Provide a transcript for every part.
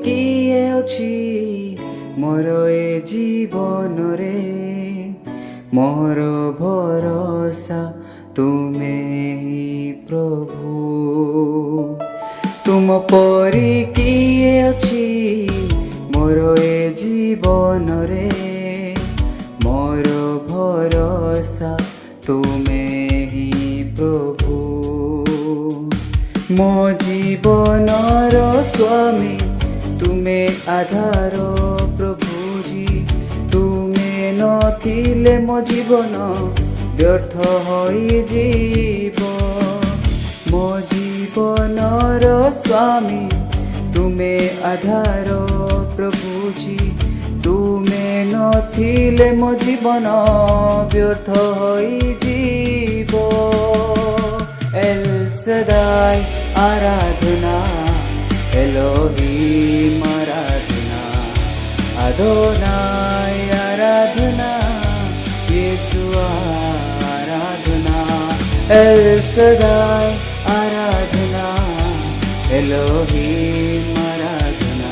କିଏ ଅଛି ମୋର ଏ ଜୀବନରେ, ମୋର ଭରସା ତୁମେ ହିଁ ପ୍ରଭୁ। ତୁମ ପରି କିଏ ଅଛି ମୋର ଏ ଜୀବନରେ, ମୋର ଭରସା ତୁମେ ହିଁ ପ୍ରଭୁ। ମୋ ଜୀବନର ସ୍ୱାମୀ ତୁମେ ଆଧାର ପ୍ରଭୁଜୀ, ତୁମେ ନଥିଲେ ମୋ ଜୀବନ ବ୍ୟର୍ଥ ହୋଇଯିବ। ମୋ ଜୀବନର ସ୍ୱାମୀ ତୁମେ ଆଧାର ପ୍ରଭୁଜୀ, ତୁମେ ନଥିଲେ ମୋ ଜୀବନ ବ୍ୟର୍ଥ ହୋଇଯିବ। ଏଲ୍ ସଦାଇ ଆରାଧନା, ଏଲୋହିମ୍ ଆରାଧନା, ଆଦୋନାଇ ଆରାଧନା, యేసు ఆరాధనా। ఎల్ సదాయ్ ఆరాధనా, ఎలోహిమ్ ఆరాధనా,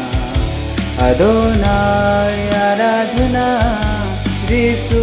అదోనాయ్ ఆరాధనా, యేసు